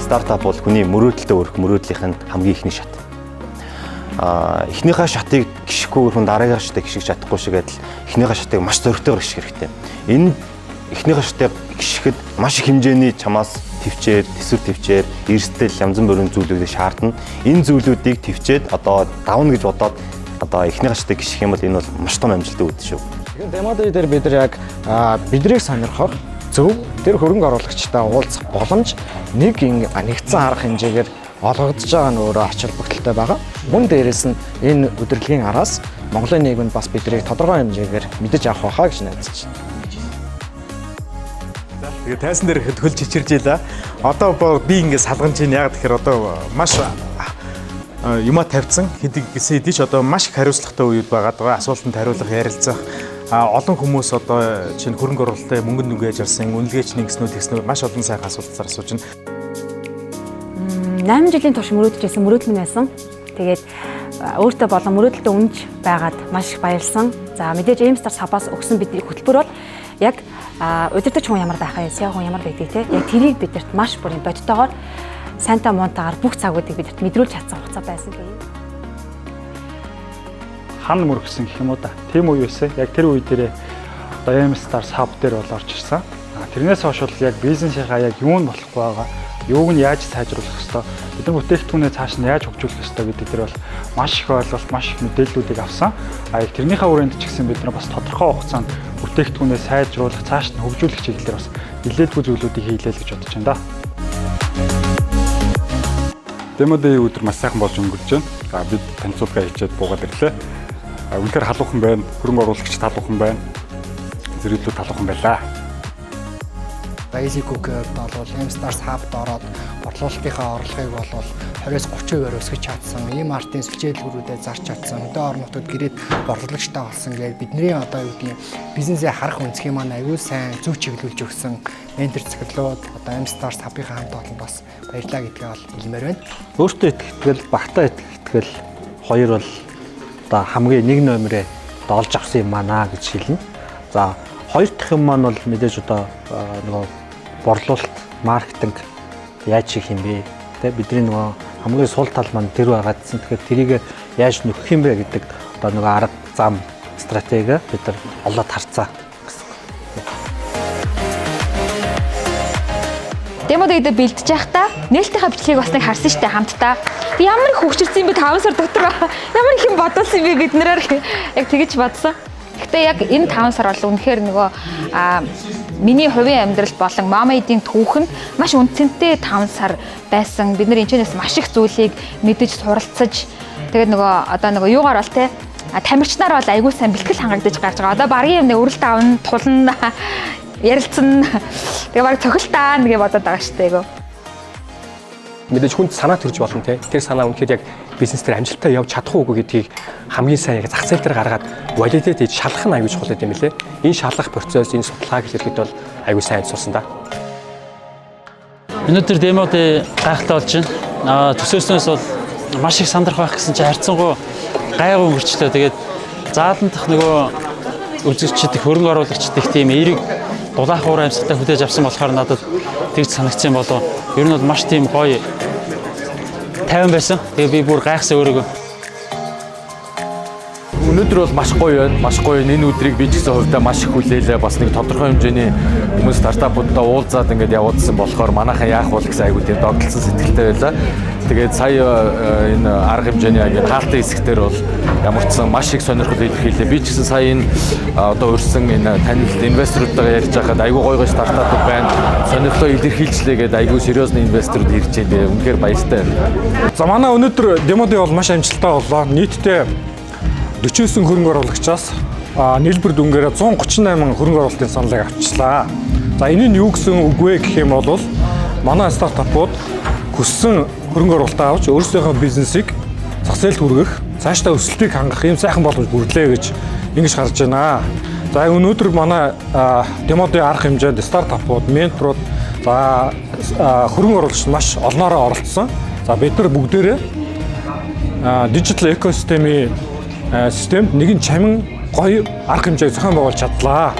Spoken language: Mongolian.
стартап бол хүний мөрөөдөлтөд өрөх мөрөөдлийнх нь хамгийн ихний шат. Эхнийхээ шатыг гიშггүй өрхөн дараагийн шатыг гიშгэж чадахгүй шиг адил эхнийхээ шатыг маш зоригтойгоор гიშгэх хэрэгтэй. Энэ эхнийхээ шатыг гიშгэхэд маш их хэмжээний чамаас төвчээр, төсвөр төвчээр, эрсдэл янз бүрийн зүйлүүдийг шаардна. Энэ зүйлүүдийг төвчээд одоо давна гэж бодоод одоо эхнийхээ шатыг гიშгэх юм бол энэ бол маш том амжилттай үүдэн шүү. Тэгэхээр Demo Day дээр бид нар яг биднийг сонирхох зөв тэр хөрөнгө оруулагчтай уулзах боломж нэгдсэн арга хэмжээгээр олгогдож байгаа нь өөрөө ач холбогдолтой байгаа. Мөн дээрээс нь энэ удирдлагын араас Монголын нийгэмд бас бидрийг тодорхой хэмжээгээр мэдэж авах байхаа гэж найдаж байна. Тэгээ тайсан дээр хөлж чичирж ийла. Одоо би ингэ салган чинь яг тэгэхээр одоо маш юма тавьсан хэдий гэсэн хэдий ч одоо маш их хариуцлагатай үед байгаад байгаа. Асуултанд хариулах, ярилцах олон хүмүүс одоо чинь хөрөнгө оруулалттай мөнгөнд нүгээж арсан, үнэлгээч нэгснүүд тэгснүүд маш олон сайхан асуултаар асууж байна. 8 жилийн турш мөрөөдөж байсан мөрөөдөл минь байсан. Тэгээд өөртөө болон мөрөөдөлтөд үнэж байгаад маш их баярлсан. За мэдээж Aimstar Hub-аас өгсөн бидний хөтөлбөр бол яг удирдах хүн ямар байх вэ? SEO хүн ямар байдгийг те. Яг тэрийг бидэрт маш бүрийн бодтойгоор сайнтаа муунтаагаар бүх цагуудыг бидэрт мэдрүүлж чадсан хугацаа байсан тийм. Хан мөргсөн гэх юм уу да. Тийм үе байсан. Яг тэр үе дээрээ одоо Aimstar Hub дээр бол орж ирсэн. Тэрнээс хойш бол яг бизнесийнхаа яг юу нь болохгүй байгаа, юуг нь яаж сайжруулах ёстой, бидний бүтээгдэхүүнээ цааш нь яаж хөгжүүлэх ёстой гэдэг дээр бол маш их ойлголт, маш их мэдээллүүдийг авсан. Яг тэрнийхээ хүрээнд ч гэсэн бид нар бас тодорхой хугацаанд бүтээгдэхүүнээ сайжруулах, цааш нь хөгжүүлэх чиглэлээр бас нэлээдгүй зүйлүүдийг хийлээ л гэж бодож байна да. Demo Day өдөр маш сайхан болж өнгөрч байна. Бид танилцуулга хийчихэд буугаад ирлээ. Үнэхээр халуухан байна, хөрөнгө оруулагч халуухан байна, зэрэглүүд халуухан байлаа. Easy Cooker-д бол Aimstar Hub-д ороод борлуулалтынхаа орлогыг бол 20-30%-аар өсгөж чадсан. Ийм артын сүлжээлгүүрүүдэд зарч чадсан. Өдөө орон нутгад гэрээд борлуулагчтай болсон гэдэг бидний одоо юу гэдгийг бизнесээ харах үнцгий маань аюул сайн зөв чиглүүлж өгсөн ментор цэглүүд одоо Aimstar Hub-ийн хамт олон бас баярлалаа гэдгээ бол хэлмээр байна. Өөртөө итгэл, багтаа итгэл хоёр бол одоо хамгийн нэг номерээ олж авсан юм байна гэж хэлнэ. За хоёр дахь юм маань бол мэдээж одоо нөгөө борлуулалт, маркетинг яаж хийх юм бэ? Тэ бидний нөгөө хамгийн сул тал маань тэр байгаадсан. Тэгэхээр тэрийг яаж нөхөх юм бэ гэдэг одоо нөгөө арга зам, стратеги бид нар олоод харцаа. Demo Day-д бэлдэж байхдаа нээлтийнхаа бичлэгийг бас нэг харсан штэ хамтдаа. Ямар их хөгжирсэн юм бэ 5 сар дотор. Ямар их юм бодсон юм бэ бид нараар яг тэгэж бодсон. Гэхдээ яг энэ 5 сар бол үнэхээр нөгөө миний хувийн амьдрал болон Mama Eid-ийн түүх нь маш үнцэнтэй 5 сар байсан. Бид нар энэчнээс маш их зүйлийг мэдэж суралцаж тэгээд нөгөө одоо нөгөө юугаар бол те тамирчнаар бол айгүй сайн бэлтгэл хангагдаж гарч байгаа. Одоо багийн юм өрөлт авна, тулна, ярилцсан. Тэгээ баг цохилтаа нэгэ бодоод байгаа шүү дээ. Мэдээж хүнд санаа төрж болно те. Тэр санаа үнэхээр яг бизнес дээр амжилттай явж чадах уугүй гэдгийг хамгийн сайн яг зах зээл дээр гаргаад валидейт хийж шалгах нь аюул чухал юм билэ. Энэ шалгах процесс, энэ судалгааг хийхэд бол аюул сайн ажилласан да. Өнөөдөр Demo Day гайхалтай болж байна. Төсөөснөөс бол маш их сандрах байх гэсэн чинь харьцангуй гайгүй өнгөрчлөө. Тэгээд зааландах нөгөө үзэгчид, хөрөнгө оруулагчид их тийм эерэг дулаах уур амьсгалтай хүлээж авсан болохоор надад тэгж санагдсан болов. Ер нь бол маш тийм гоё тайван байсан. Тэгээ би бүр гайхсан өөрийгөө. Өнөөдөр бол маш гоё байна. Маш гоё. Энэ өдрийг би ч гэсэн хувьдаа маш их хүлээлээ. Бас нэг тодорхой хэмжээний хүмүүс стартапуудаа уулзаад ингээд явуулсан болохоор манайхан яах вэ гэсэн айгуу тийм догдолсон сэтгэлтэй байлаа. Тэгээд сая энэ арга хэмжээний яг хаалтын хэсгээр бол ямар ч сан маш их сонирхол илэрхийлээ. Би ч гэсэн сая энэ одоо өрсөн энэ танилт инвесторуудтайгаа ярьж байхад айгүй гоё гоё стартапууд байна. Сонирхлоо илэрхийлжлээ гэдэг айгүй сериосны инвесторууд ирж байна. Үнэхээр баяртай байна. За манай өнөөдөр Demo Day бол маш амжилттай боллоо. Нийтдээ 49 хөрөнгө оруулагчаас нийлбэр дүнгээрээ 138 хөрөнгө оруулалтын саналыг авчлаа. За энэ нь юу гэсэн үг вэ гэх юм бол манай стартапууд хүссэн хөрөнгө оруулалтаа авч өөрсдийнхөө бизнесийг зах зээлд хүргэх, цаашдаа өсөлтийг хангах юм сайхан боломж бүрдлээ гэж ингэж харж байна. За өнөөдөр манай Demo Day арга хэмжээнд стартапууд, менторууд, за хөрөнгө оруулагч маш олноороо оролцсон. За бид нар бүгдээрээ дижитал экосистемийн системд нэгэн чамин гоё арга хэмжээг зохион байгуулж чадлаа.